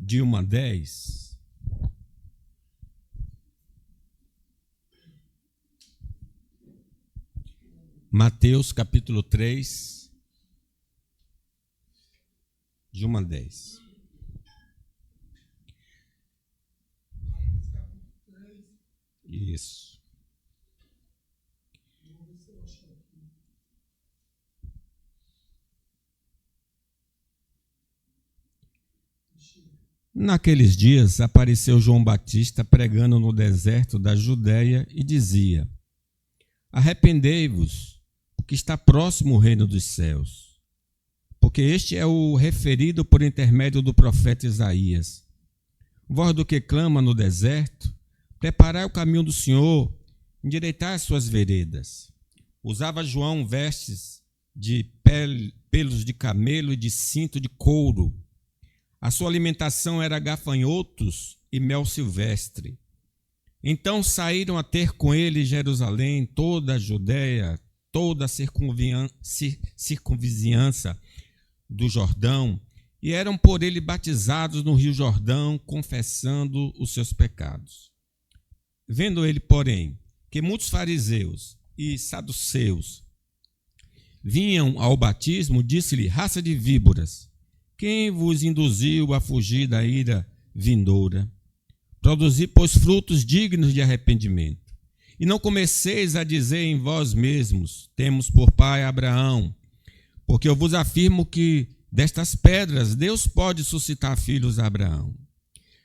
de 1 a 10. Mateus capítulo 3, de 1 a 10. Isso. Naqueles dias apareceu João Batista pregando no deserto da Judéia e dizia: arrependei-vos, porque está próximo o reino dos céus. Porque este é o referido por intermédio do profeta Isaías. Voz do que clama no deserto: preparai o caminho do Senhor, endireitai as suas veredas. Usava João vestes de pelos de camelo e de cinto de couro. A sua alimentação era gafanhotos e mel silvestre. Então saíram a ter com ele Jerusalém, toda a Judéia, toda a circunvizinhança do Jordão, e eram por ele batizados no rio Jordão, confessando os seus pecados. Vendo ele, porém, que muitos fariseus e saduceus vinham ao batismo, disse-lhe: raça de víboras, quem vos induziu a fugir da ira vindoura? Produzi, pois, frutos dignos de arrependimento. E não comeceis a dizer em vós mesmos: temos por pai Abraão, porque eu vos afirmo que destas pedras Deus pode suscitar filhos a Abraão.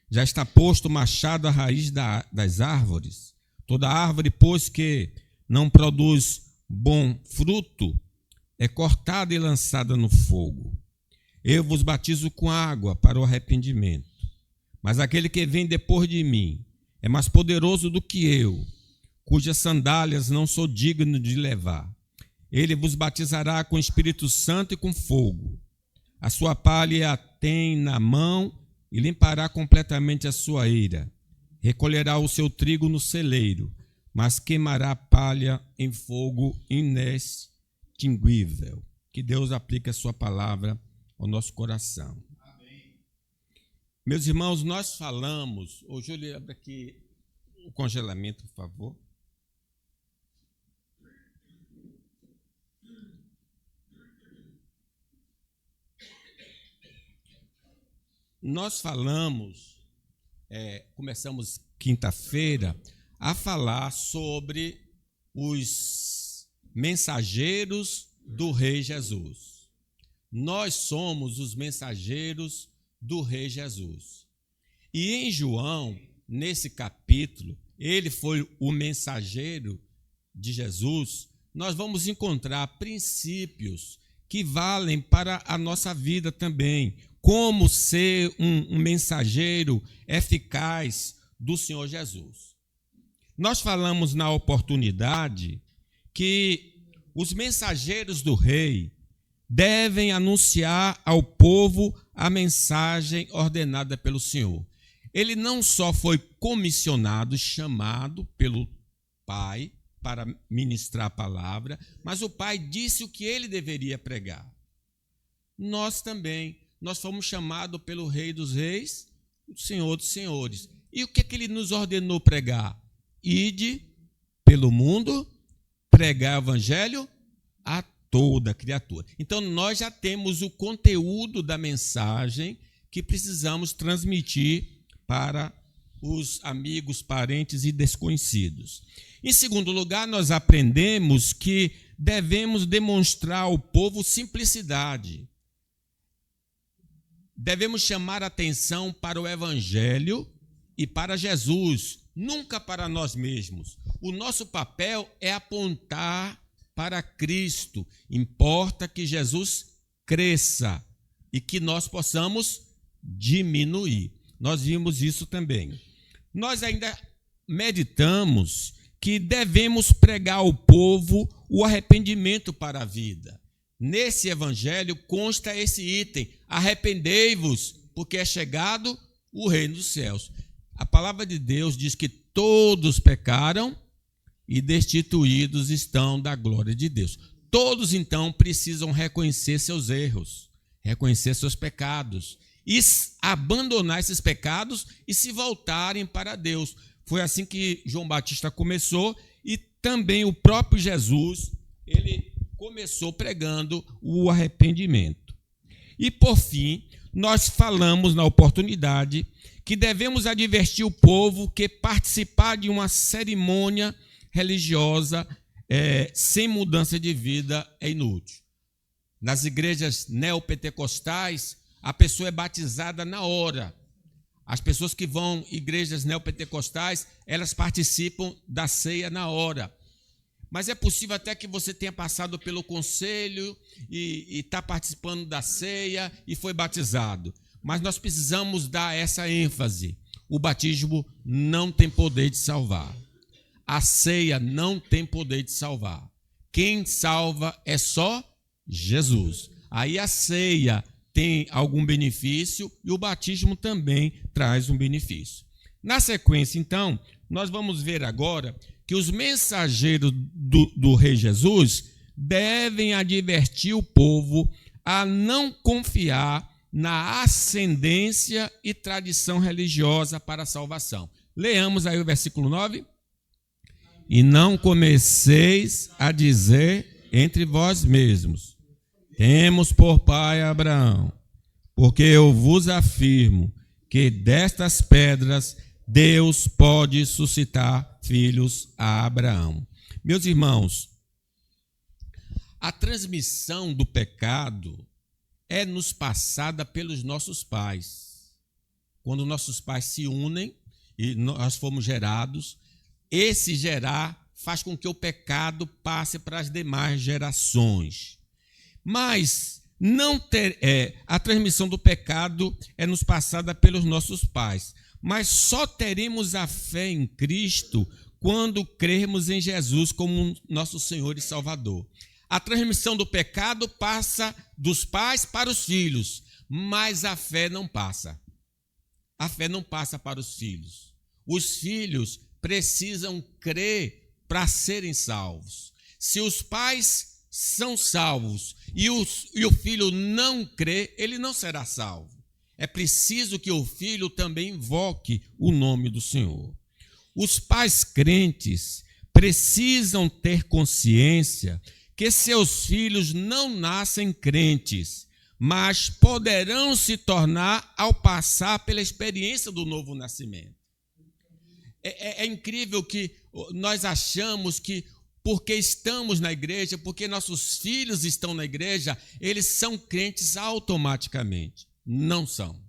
Já está posto o machado à raiz das árvores. Toda árvore, pois, que não produz bom fruto, é cortada e lançada no fogo. Eu vos batizo com água para o arrependimento, mas aquele que vem depois de mim é mais poderoso do que eu, cujas sandálias não sou digno de levar. Ele vos batizará com Espírito Santo e com fogo. A sua palha tem na mão e limpará completamente a sua eira. Recolherá o seu trigo no celeiro, mas queimará a palha em fogo inextinguível. Que Deus aplique a sua palavra ao nosso coração. Amém. Meus irmãos, nós falamos... Ô, Júlio, abre aqui o congelamento, por favor. Nós falamos, começamos quinta-feira, a falar sobre os mensageiros do Rei Jesus. Nós somos os mensageiros do Rei Jesus. E em João, nesse capítulo, ele foi o mensageiro de Jesus. Nós vamos encontrar princípios que valem para a nossa vida também. Como ser um mensageiro eficaz do Senhor Jesus. Nós falamos na oportunidade que os mensageiros do Rei devem anunciar ao povo a mensagem ordenada pelo Senhor. Ele não só foi comissionado, chamado pelo Pai para ministrar a palavra, mas o Pai disse o que ele deveria pregar. Nós também, nós fomos chamados pelo Rei dos Reis, o Senhor dos Senhores. E o que ele nos ordenou pregar? Ide pelo mundo, pregar o evangelho a toda criatura. Então, nós já temos o conteúdo da mensagem que precisamos transmitir para os amigos, parentes e desconhecidos. Em segundo lugar, nós aprendemos que devemos demonstrar ao povo simplicidade. Devemos chamar a atenção para o evangelho e para Jesus, nunca para nós mesmos. O nosso papel é apontar para Cristo. Importa que Jesus cresça e que nós possamos diminuir. Nós vimos isso também. Nós ainda meditamos que devemos pregar ao povo o arrependimento para a vida. Nesse evangelho consta esse item: arrependei-vos, porque é chegado o reino dos céus. A palavra de Deus diz que todos pecaram e destituídos estão da glória de Deus. Todos, então, precisam reconhecer seus erros, reconhecer seus pecados e abandonar esses pecados e se voltarem para Deus. Foi assim que João Batista começou, e também o próprio Jesus, ele começou pregando o arrependimento. E, por fim, nós falamos na oportunidade que devemos advertir o povo que participar de uma cerimônia religiosa sem mudança de vida é inútil. Nas igrejas neopentecostais, a pessoa é batizada na hora. As pessoas que vão em igrejas neopentecostais, elas participam da ceia na hora. Mas é possível até que você tenha passado pelo conselho e está participando da ceia e foi batizado. Mas nós precisamos dar essa ênfase. O batismo não tem poder de salvar. A ceia não tem poder de salvar. Quem salva é só Jesus. Aí a ceia tem algum benefício e o batismo também traz um benefício. Na sequência, então, nós vamos ver agora que os mensageiros do Rei Jesus devem advertir o povo a não confiar na ascendência e tradição religiosa para a salvação. Leamos aí o versículo 9. E não comeceis a dizer entre vós mesmos: temos por pai Abraão, porque eu vos afirmo que destas pedras Deus pode suscitar filhos a Abraão. Meus irmãos, a transmissão do pecado é nos passada pelos nossos pais. Quando nossos pais se unem e nós fomos gerados, esse gerar faz com que o pecado passe para as demais gerações. Mas a transmissão do pecado é nos passada pelos nossos pais. Mas só teremos a fé em Cristo quando crermos em Jesus como nosso Senhor e Salvador. A transmissão do pecado passa dos pais para os filhos, mas a fé não passa. A fé não passa para os filhos. Os filhos precisam crer para serem salvos. Se os pais são salvos e o filho não crê, ele não será salvo. É preciso que o filho também invoque o nome do Senhor. Os pais crentes precisam ter consciência que seus filhos não nascem crentes, mas poderão se tornar ao passar pela experiência do novo nascimento. É incrível que nós achamos que porque estamos na igreja, porque nossos filhos estão na igreja, eles são crentes automaticamente. Não são.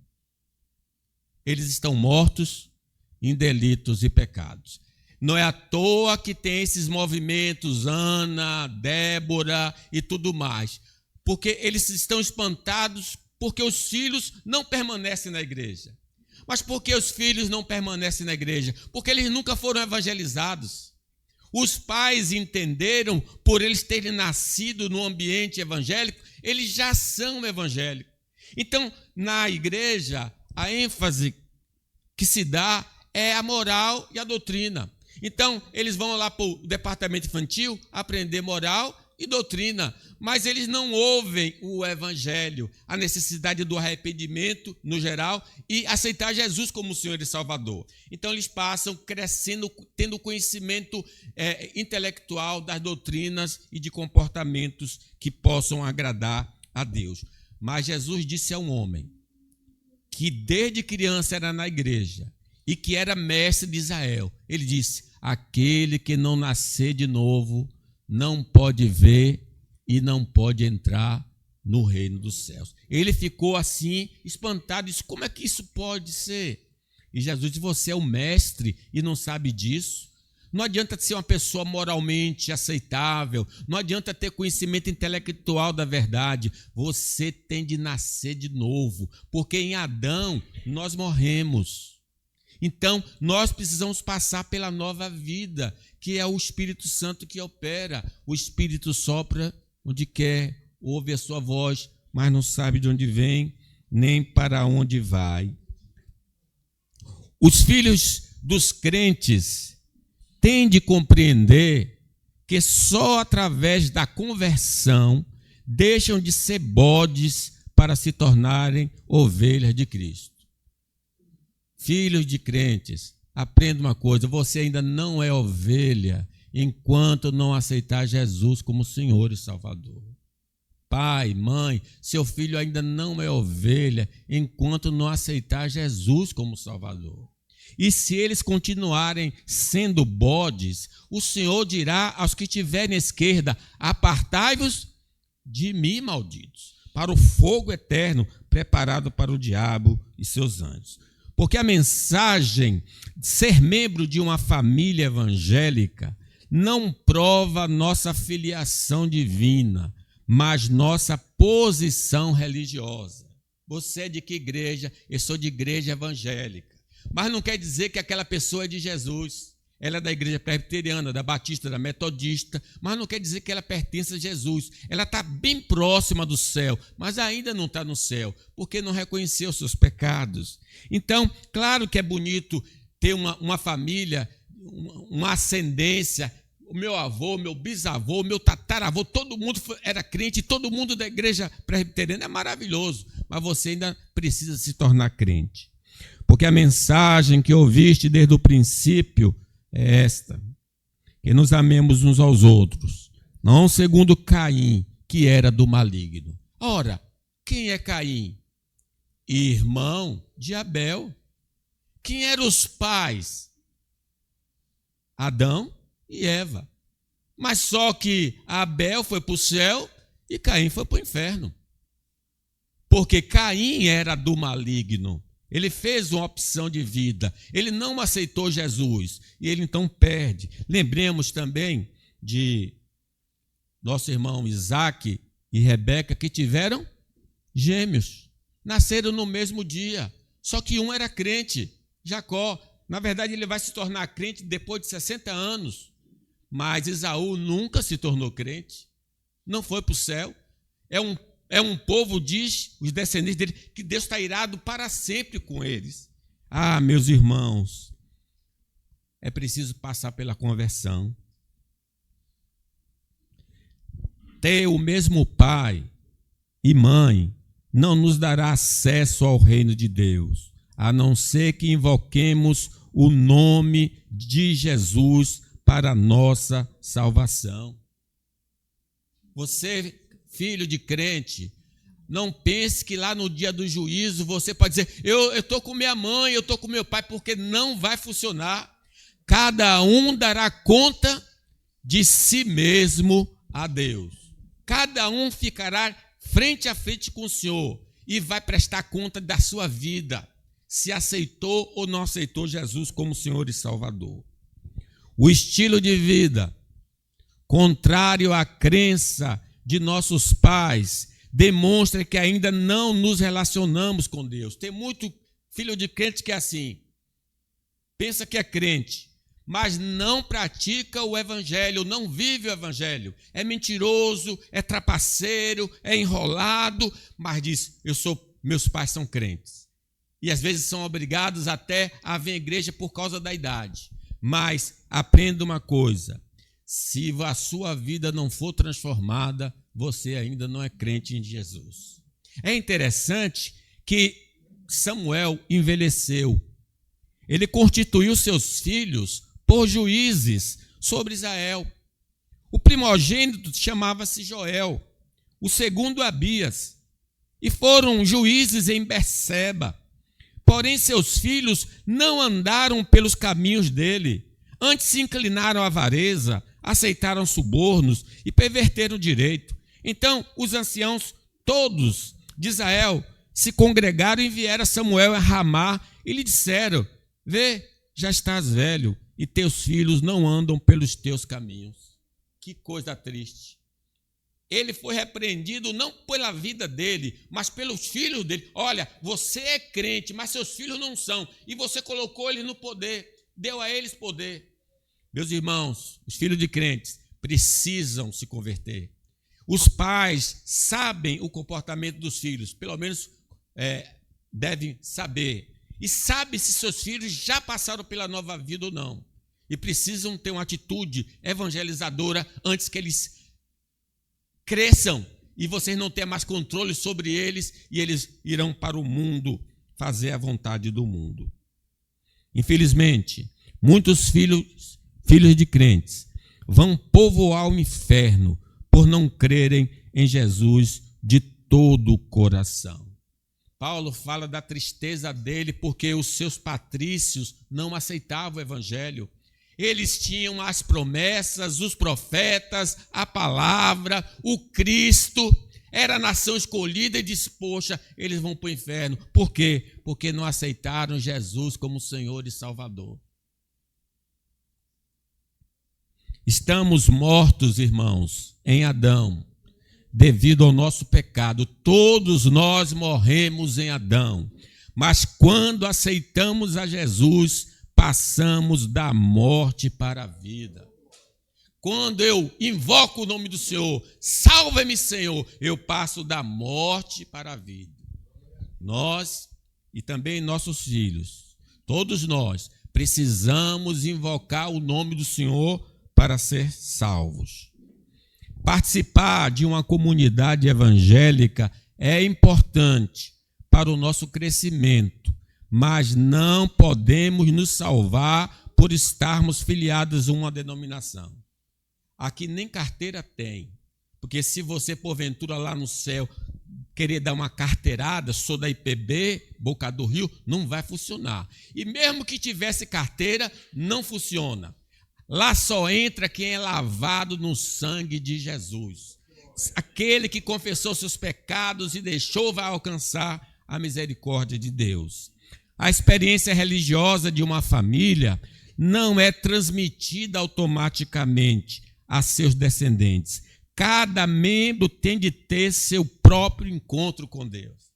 Eles estão mortos em delitos e pecados. Não é à toa que tem esses movimentos, Ana, Débora e tudo mais. Porque eles estão espantados porque os filhos não permanecem na igreja. Mas por que os filhos não permanecem na igreja? Porque eles nunca foram evangelizados. Os pais entenderam, por eles terem nascido no ambiente evangélico, eles já são evangélicos. Então, na igreja, a ênfase que se dá é a moral e a doutrina. Então, eles vão lá para o departamento infantil aprender moral e doutrina, mas eles não ouvem o evangelho, a necessidade do arrependimento no geral e aceitar Jesus como Senhor e Salvador. Então, eles passam crescendo, tendo conhecimento intelectual das doutrinas e de comportamentos que possam agradar a Deus. Mas Jesus disse a um homem que desde criança era na igreja e que era mestre de Israel. Ele disse: aquele que não nascer de novo não pode ver e não pode entrar no reino dos céus. Ele ficou assim, espantado, disse: como é que isso pode ser? E Jesus disse: você é o mestre e não sabe disso? Não adianta ser uma pessoa moralmente aceitável, não adianta ter conhecimento intelectual da verdade, você tem de nascer de novo, porque em Adão nós morremos. Então, nós precisamos passar pela nova vida, que é o Espírito Santo que opera. O Espírito sopra onde quer, ouve a sua voz, mas não sabe de onde vem, nem para onde vai. Os filhos dos crentes têm de compreender que só através da conversão deixam de ser bodes para se tornarem ovelhas de Cristo. Filhos de crentes, aprenda uma coisa: você ainda não é ovelha enquanto não aceitar Jesus como Senhor e Salvador. Pai, mãe, seu filho ainda não é ovelha enquanto não aceitar Jesus como Salvador. E se eles continuarem sendo bodes, o Senhor dirá aos que estiverem à esquerda: apartai-vos de mim, malditos, para o fogo eterno preparado para o diabo e seus anjos. Porque a mensagem de ser membro de uma família evangélica não prova nossa filiação divina, mas nossa posição religiosa. Você é de que igreja? Eu sou de igreja evangélica. Mas não quer dizer que aquela pessoa é de Jesus. Ela é da igreja presbiteriana, da batista, da metodista, mas não quer dizer que ela pertence a Jesus. Ela está bem próxima do céu, mas ainda não está no céu, porque não reconheceu os seus pecados. Então, claro que é bonito ter uma família, uma ascendência. O meu avô, meu bisavô, meu tataravô, todo mundo era crente, todo mundo da igreja presbiteriana. É maravilhoso, mas você ainda precisa se tornar crente. Porque a mensagem que ouviste desde o princípio é esta: que nos amemos uns aos outros, não segundo Caim, que era do maligno. Ora, quem é Caim? Irmão de Abel. Quem eram os pais? Adão e Eva. Mas só que Abel foi para o céu e Caim foi para o inferno. Porque Caim era do maligno. Ele fez uma opção de vida. Ele não aceitou Jesus. E ele então perde. Lembremos também de nosso irmão Isaac e Rebeca, que tiveram gêmeos. Nasceram no mesmo dia. Só que um era crente, Jacó. Na verdade, ele vai se tornar crente depois de 60 anos. Mas Esaú nunca se tornou crente. Não foi para o céu. É um povo, diz os descendentes dele, que Deus está irado para sempre com eles. Ah, meus irmãos, é preciso passar pela conversão. Ter o mesmo pai e mãe não nos dará acesso ao reino de Deus, a não ser que invoquemos o nome de Jesus para a nossa salvação. Você, filho de crente, não pense que lá no dia do juízo você pode dizer: eu estou com minha mãe, eu estou com meu pai, porque não vai funcionar. Cada um dará conta de si mesmo a Deus. Cada um ficará frente a frente com o Senhor e vai prestar conta da sua vida, se aceitou ou não aceitou Jesus como Senhor e Salvador. O estilo de vida contrário à crença de nossos pais demonstra que ainda não nos relacionamos com Deus. Tem muito filho de crente que é assim, pensa que é crente, mas não pratica o evangelho, não vive o evangelho. É mentiroso, é trapaceiro, é enrolado, mas diz: meus pais são crentes. E às vezes são obrigados até a vir à igreja por causa da idade. Mas aprenda uma coisa: se a sua vida não for transformada, você ainda não é crente em Jesus. É interessante que Samuel envelheceu. Ele constituiu seus filhos por juízes sobre Israel. O primogênito chamava-se Joel, o segundo Abias, e foram juízes em Berseba. Porém, seus filhos não andaram pelos caminhos dele, antes se inclinaram à avareza, aceitaram subornos e perverteram o direito. Então, os anciãos todos de Israel se congregaram e vieram a Samuel a Ramá e lhe disseram: vê, já estás velho e teus filhos não andam pelos teus caminhos. Que coisa triste. Ele foi repreendido não pela vida dele, mas pelos filhos dele. Olha, você é crente, mas seus filhos não são. E você colocou eles no poder, deu a eles poder. Meus irmãos, os filhos de crentes precisam se converter. Os pais sabem o comportamento dos filhos, pelo menos devem saber. E sabe se seus filhos já passaram pela nova vida ou não. E precisam ter uma atitude evangelizadora antes que eles cresçam e vocês não têm mais controle sobre eles, e eles irão para o mundo fazer a vontade do mundo. Infelizmente, muitos filhos de crentes vão povoar o inferno por não crerem em Jesus de todo o coração. Paulo fala da tristeza dele porque os seus patrícios não aceitavam o evangelho. Eles tinham as promessas, os profetas, a palavra, o Cristo. Era a nação escolhida e disse, poxa, eles vão para o inferno. Por quê? Porque não aceitaram Jesus como Senhor e Salvador. Estamos mortos, irmãos, em Adão, devido ao nosso pecado. Todos nós morremos em Adão. Mas quando aceitamos a Jesus, passamos da morte para a vida. Quando eu invoco o nome do Senhor, salva-me, Senhor, eu passo da morte para a vida. Nós e também nossos filhos, todos nós, precisamos invocar o nome do Senhor para ser salvos. Participar de uma comunidade evangélica é importante para o nosso crescimento, mas não podemos nos salvar por estarmos filiados a uma denominação. Aqui nem carteira tem, porque se você, porventura, lá no céu, querer dar uma carteirada, sou da IPB, Boca do Rio, não vai funcionar. E mesmo que tivesse carteira, não funciona. Lá só entra quem é lavado no sangue de Jesus. Aquele que confessou seus pecados e deixou vai alcançar a misericórdia de Deus. A experiência religiosa de uma família não é transmitida automaticamente a seus descendentes. Cada membro tem de ter seu próprio encontro com Deus.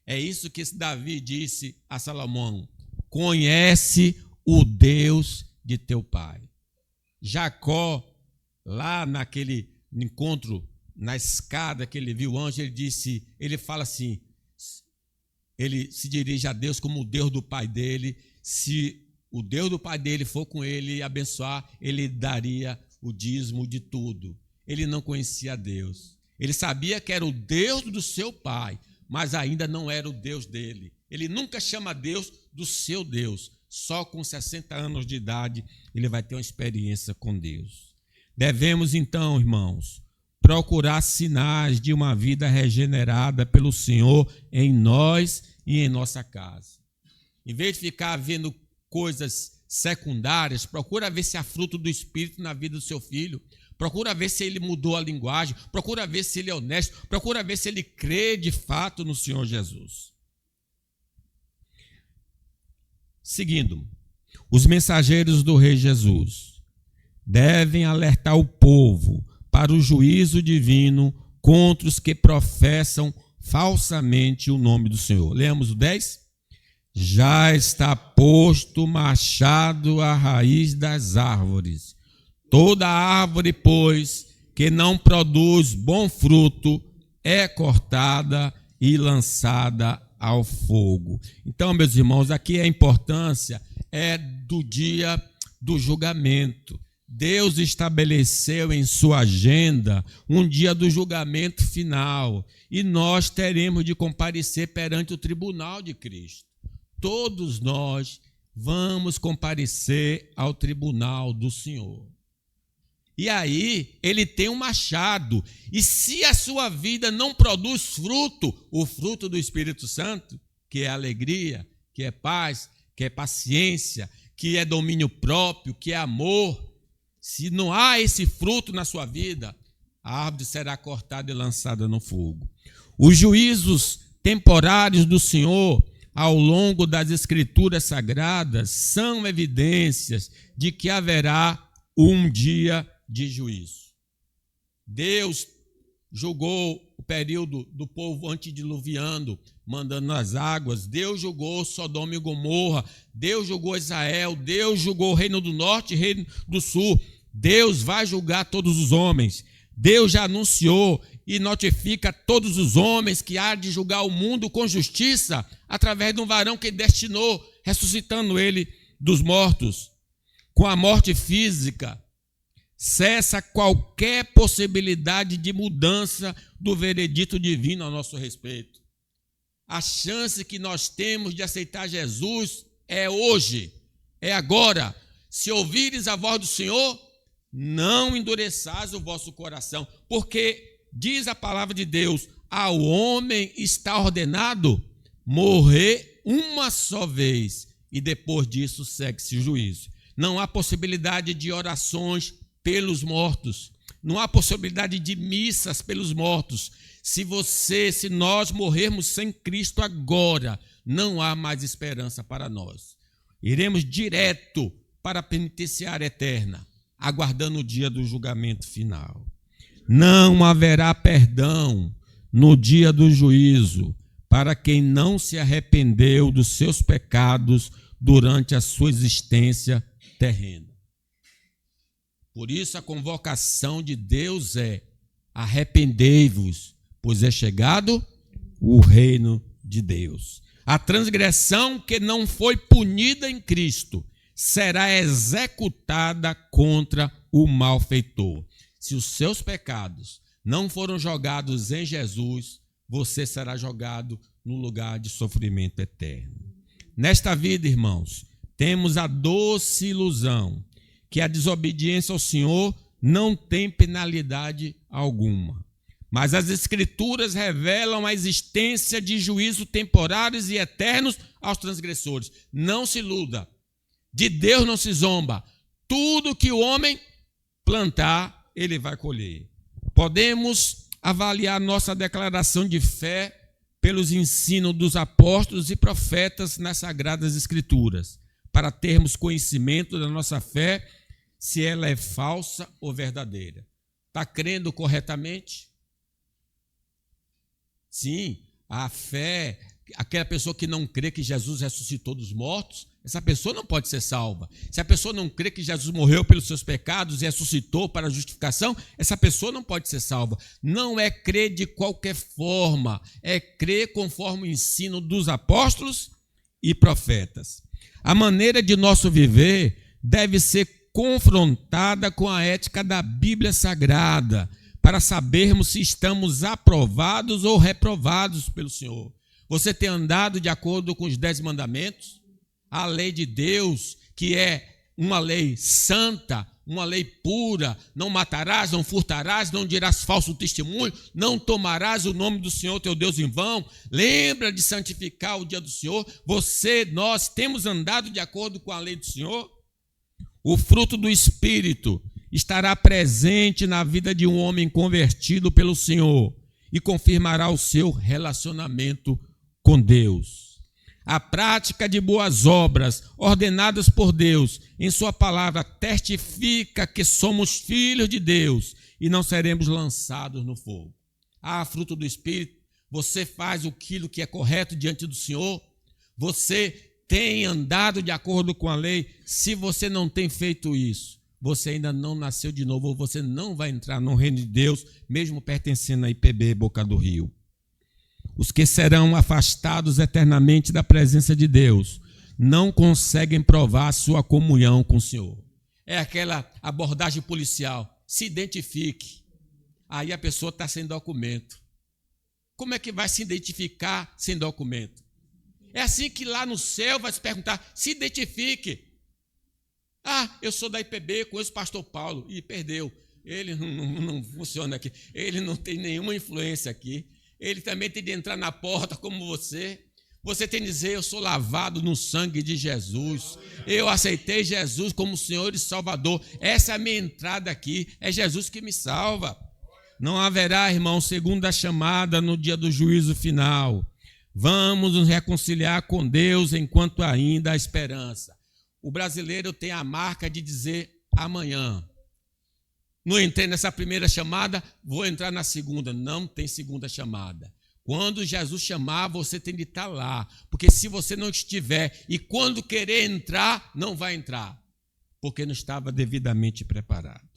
É isso que Davi disse a Salomão: conhece o Deus de teu pai. Jacó, lá naquele encontro, na escada que ele viu o anjo, ele fala assim, ele se dirige a Deus como o Deus do pai dele. Se o Deus do pai dele for com ele e abençoar, ele daria o dízimo de tudo. Ele não conhecia Deus. Ele sabia que era o Deus do seu pai, mas ainda não era o Deus dele. Ele nunca chama Deus do seu Deus. Só com 60 anos de idade ele vai ter uma experiência com Deus. Devemos então, irmãos, procurar sinais de uma vida regenerada pelo Senhor em nós e em nossa casa. Em vez de ficar vendo coisas secundárias, procura ver se há fruto do Espírito na vida do seu filho. Procura ver se ele mudou a linguagem. Procura ver se ele é honesto. Procura ver se ele crê de fato no Senhor Jesus. Seguindo, os mensageiros do Rei Jesus devem alertar o povo para o juízo divino contra os que professam falsamente o nome do Senhor. Lemos o 10? Já está posto o machado à raiz das árvores. Toda árvore, pois, que não produz bom fruto, é cortada e lançada ao fogo. Então, meus irmãos, aqui a importância é do dia do julgamento. Deus estabeleceu em sua agenda um dia do julgamento final e nós teremos de comparecer perante o tribunal de Cristo. Todos nós vamos comparecer ao tribunal do Senhor. E aí, ele tem um machado. E se a sua vida não produz fruto, o fruto do Espírito Santo, que é alegria, que é paz, que é paciência, que é domínio próprio, que é amor, se não há esse fruto na sua vida, a árvore será cortada e lançada no fogo. Os juízos temporários do Senhor, ao longo das Escrituras Sagradas, são evidências de que haverá um dia de juízo. Deus julgou o período do povo antediluviano, mandando as águas. Deus julgou Sodoma e Gomorra. Deus julgou Israel. Deus julgou o reino do norte e o reino do sul. Deus vai julgar todos os homens. Deus já anunciou e notifica a todos os homens que há de julgar o mundo com justiça através de um varão que destinou, ressuscitando ele dos mortos. Com a morte física cessa qualquer possibilidade de mudança do veredito divino a nosso respeito. A chance que nós temos de aceitar Jesus é hoje, é agora. Se ouvires a voz do Senhor, não endureçais o vosso coração, porque diz a palavra de Deus, ao homem está ordenado morrer uma só vez, e depois disso segue-se o juízo. Não há possibilidade de orações pelos mortos, não há possibilidade de missas pelos mortos. Se nós morrermos sem Cristo agora, não há mais esperança para nós. Iremos direto para a penitenciária eterna, aguardando o dia do julgamento final. Não haverá perdão no dia do juízo para quem não se arrependeu dos seus pecados durante a sua existência terrena. Por isso a convocação de Deus é: arrependei-vos, pois é chegado o reino de Deus. A transgressão que não foi punida em Cristo será executada contra o malfeitor. Se os seus pecados não foram jogados em Jesus, você será jogado no lugar de sofrimento eterno. Nesta vida, irmãos, temos a doce ilusão que a desobediência ao Senhor não tem penalidade alguma. Mas as Escrituras revelam a existência de juízos temporários e eternos aos transgressores. Não se iluda. De Deus não se zomba. Tudo que o homem plantar, ele vai colher. Podemos avaliar nossa declaração de fé pelos ensinos dos apóstolos e profetas nas Sagradas Escrituras, para termos conhecimento da nossa fé, se ela é falsa ou verdadeira. Está crendo corretamente? Sim, a fé, aquela pessoa que não crê que Jesus ressuscitou dos mortos, essa pessoa não pode ser salva. Se a pessoa não crê que Jesus morreu pelos seus pecados e ressuscitou para a justificação, essa pessoa não pode ser salva. Não é crer de qualquer forma, é crer conforme o ensino dos apóstolos e profetas. A maneira de nosso viver deve ser confrontada com a ética da Bíblia Sagrada, para sabermos se estamos aprovados ou reprovados pelo Senhor. Você tem andado de acordo com os 10 mandamentos? A lei de Deus, que é uma lei santa, uma lei pura: não matarás, não furtarás, não dirás falso testemunho, não tomarás o nome do Senhor teu Deus em vão. Lembra de santificar o dia do Senhor. Nós temos andado de acordo com a lei do Senhor? O fruto do Espírito estará presente na vida de um homem convertido pelo Senhor e confirmará o seu relacionamento com Deus. A prática de boas obras ordenadas por Deus em sua palavra testifica que somos filhos de Deus e não seremos lançados no fogo. Fruto do Espírito, você faz aquilo que é correto diante do Senhor? Você tem andado de acordo com a lei? Se você não tem feito isso, você ainda não nasceu de novo, ou você não vai entrar no reino de Deus, mesmo pertencendo à IPB Boca do Rio. Os que serão afastados eternamente da presença de Deus não conseguem provar a sua comunhão com o Senhor. É aquela abordagem policial: se identifique. Aí a pessoa está sem documento. Como é que vai se identificar sem documento? É assim que lá no céu vai se perguntar: se identifique. Eu sou da IPB, conheço o pastor Paulo. E perdeu. Ele não funciona aqui. Ele não tem nenhuma influência aqui. Ele também tem de entrar na porta como você. Você tem de dizer: eu sou lavado no sangue de Jesus. Eu aceitei Jesus como Senhor e Salvador. Essa é a minha entrada aqui. É Jesus que me salva. Não haverá, irmão, segunda chamada no dia do juízo final. Vamos nos reconciliar com Deus enquanto ainda há esperança. O brasileiro tem a marca de dizer amanhã. Não entrei nessa primeira chamada, vou entrar na segunda. Não tem segunda chamada. Quando Jesus chamar, você tem de estar lá. Porque se você não estiver e quando querer entrar, não vai entrar. Porque não estava devidamente preparado.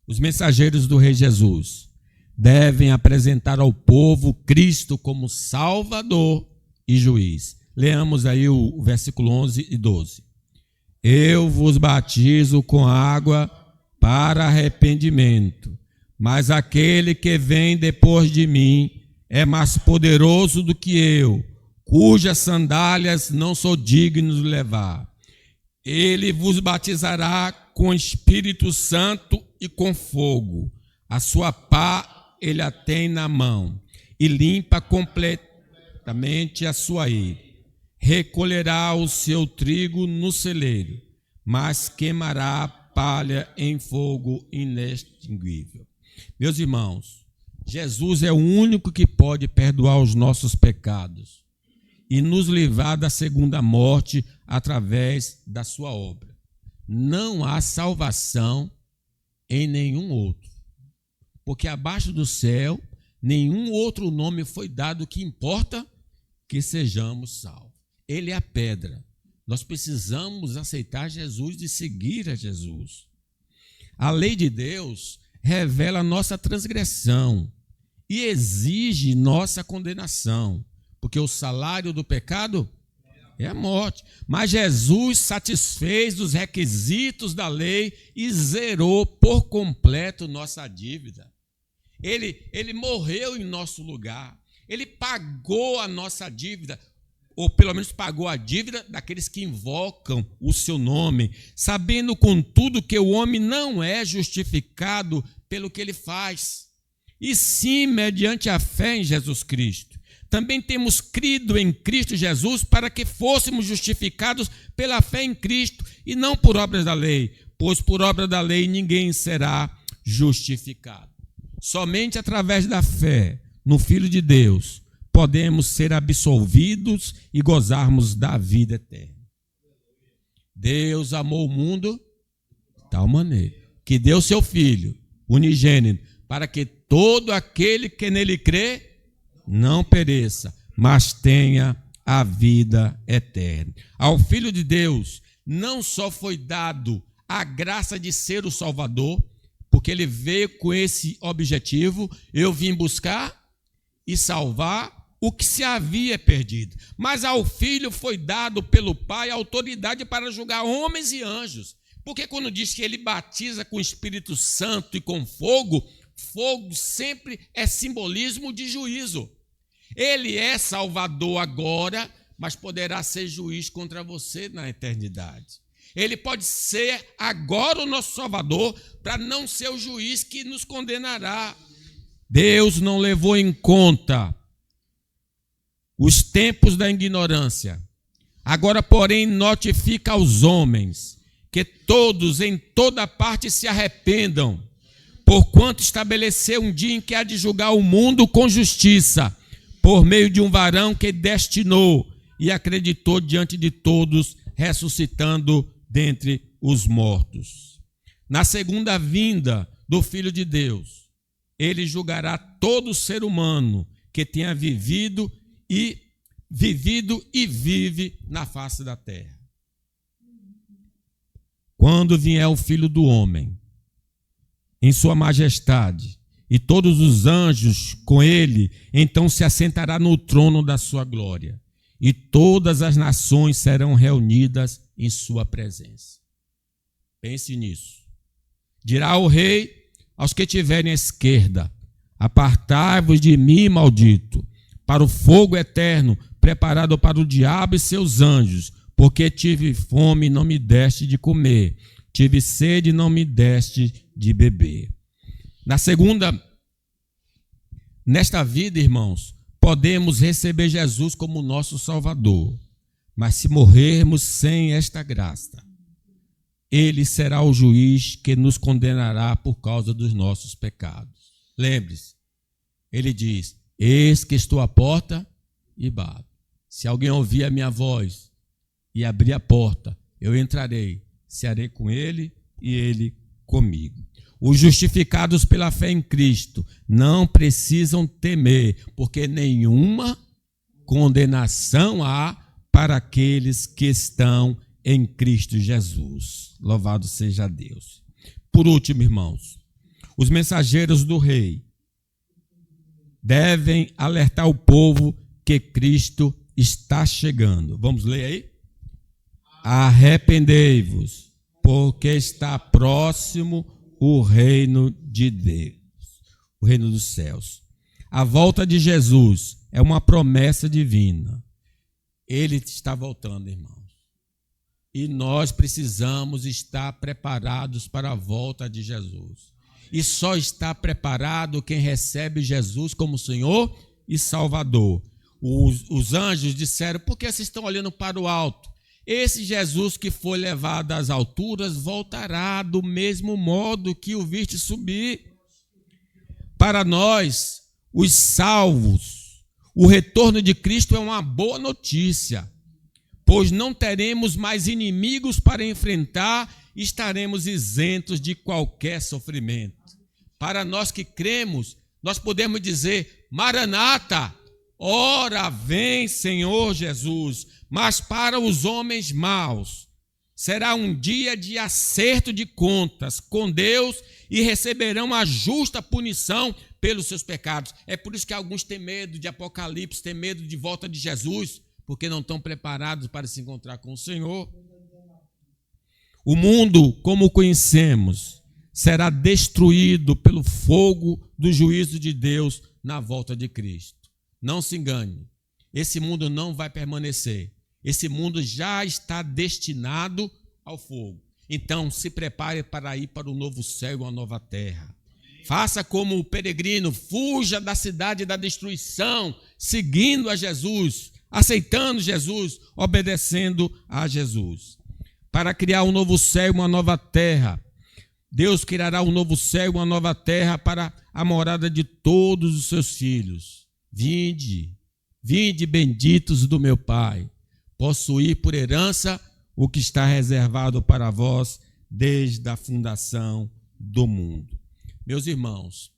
Os mensageiros do Rei Jesus devem apresentar ao povo Cristo como Salvador e Juiz. Leamos aí o versículo 11 e 12. Eu vos batizo com água para arrependimento, mas aquele que vem depois de mim é mais poderoso do que eu, cujas sandálias não sou digno de levar. Ele vos batizará com Espírito Santo e com fogo. A sua pá ele a tem na mão e limpa completamente a sua eira. Recolherá o seu trigo no celeiro, mas queimará a palha em fogo inextinguível. Meus irmãos, Jesus é o único que pode perdoar os nossos pecados e nos livrar da segunda morte através da sua obra. Não há salvação em nenhum outro, porque abaixo do céu nenhum outro nome foi dado que importa que sejamos salvos. Ele é a pedra. Nós precisamos aceitar Jesus e seguir a Jesus. A lei de Deus revela nossa transgressão e exige nossa condenação, porque o salário do pecado é a morte. Mas Jesus satisfez os requisitos da lei e zerou por completo nossa dívida. Ele morreu em nosso lugar. Ele pagou a nossa dívida, ou pelo menos pagou a dívida daqueles que invocam o seu nome, sabendo contudo que o homem não é justificado pelo que ele faz, e sim mediante a fé em Jesus Cristo. Também temos crido em Cristo Jesus para que fôssemos justificados pela fé em Cristo e não por obras da lei, pois por obra da lei ninguém será justificado. Somente através da fé no Filho de Deus podemos ser absolvidos e gozarmos da vida eterna. Deus amou o mundo de tal maneira que deu seu Filho unigênito para que todo aquele que nele crê não pereça, mas tenha a vida eterna. Ao Filho de Deus não só foi dado a graça de ser o Salvador, porque ele veio com esse objetivo: eu vim buscar e salvar o que se havia perdido. Mas ao Filho foi dado pelo Pai a autoridade para julgar homens e anjos. Porque quando diz que ele batiza com o Espírito Santo e com fogo, fogo sempre é simbolismo de juízo. Ele é Salvador agora, mas poderá ser juiz contra você na eternidade. Ele pode ser agora o nosso Salvador, para não ser o juiz que nos condenará. Deus não levou em conta os tempos da ignorância. Agora, porém, notifica aos homens que todos em toda parte se arrependam, porquanto estabeleceu um dia em que há de julgar o mundo com justiça, por meio de um varão que destinou e acreditou diante de todos, ressuscitando dentre os mortos. Na segunda vinda do Filho de Deus, ele julgará todo ser humano que tenha vivido e vive na face da terra. Quando vier o Filho do Homem, em sua majestade, e todos os anjos com ele, então se assentará no trono da sua glória, e todas as nações serão reunidas em sua presença. Pense nisso. Dirá o rei aos que tiverem à esquerda: apartai-vos de mim, maldito, para o fogo eterno, preparado para o diabo e seus anjos, porque tive fome e não me deste de comer, tive sede e não me deste de beber. Nesta vida, irmãos, podemos receber Jesus como nosso Salvador, mas se morrermos sem esta graça, ele será o juiz que nos condenará por causa dos nossos pecados. Lembre-se, ele diz: eis que estou à porta e bato. Se alguém ouvir a minha voz e abrir a porta, eu entrarei, cearei com ele e ele comigo. Os justificados pela fé em Cristo não precisam temer, porque nenhuma condenação há para aqueles que estão em Cristo Jesus. Louvado seja Deus. Por último, irmãos, os mensageiros do rei devem alertar o povo que Cristo está chegando. Vamos ler aí? arrependei-vos, porque está próximo o reino de Deus, o reino dos céus. A volta de Jesus é uma promessa divina. Ele está voltando, irmãos. E nós precisamos estar preparados para a volta de Jesus. E só está preparado quem recebe Jesus como Senhor e Salvador. Os anjos disseram: por que vocês estão olhando para o alto? Esse Jesus que foi levado às alturas voltará do mesmo modo que o viste subir. Para nós, os salvos, o retorno de Cristo é uma boa notícia, pois não teremos mais inimigos para enfrentar e estaremos isentos de qualquer sofrimento. Para nós que cremos, nós podemos dizer: Maranata, ora vem, Senhor Jesus. Mas para os homens maus, será um dia de acerto de contas com Deus e receberão a justa punição pelos seus pecados. É por isso que alguns têm medo de Apocalipse, têm medo de volta de Jesus, porque não estão preparados para se encontrar com o Senhor. O mundo, como o conhecemos, será destruído pelo fogo do juízo de Deus na volta de Cristo. Não se engane, esse mundo não vai permanecer. Esse mundo já está destinado ao fogo. Então, se prepare para ir para o novo céu e uma nova terra. Faça como o peregrino, fuja da cidade da destruição, seguindo a Jesus, aceitando Jesus, obedecendo a Jesus. Para criar um novo céu e uma nova terra, Deus criará um novo céu e uma nova terra para a morada de todos os seus filhos. Vinde benditos do meu Pai, possuir por herança o que está reservado para vós desde a fundação do mundo. Meus irmãos,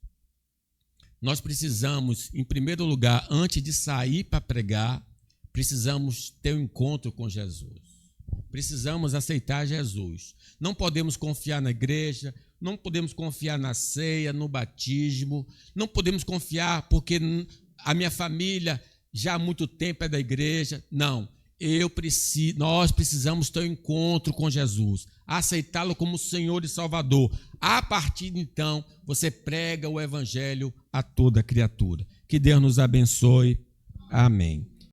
nós precisamos, em primeiro lugar, antes de sair para pregar, precisamos ter um encontro com Jesus. Precisamos aceitar Jesus. Não podemos confiar na igreja, não podemos confiar na ceia, no batismo, não podemos confiar porque a minha família já há muito tempo é da igreja. Não. Nós precisamos ter um encontro com Jesus, aceitá-lo como Senhor e Salvador. A partir de então, você prega o evangelho a toda criatura. Que Deus nos abençoe. Amém.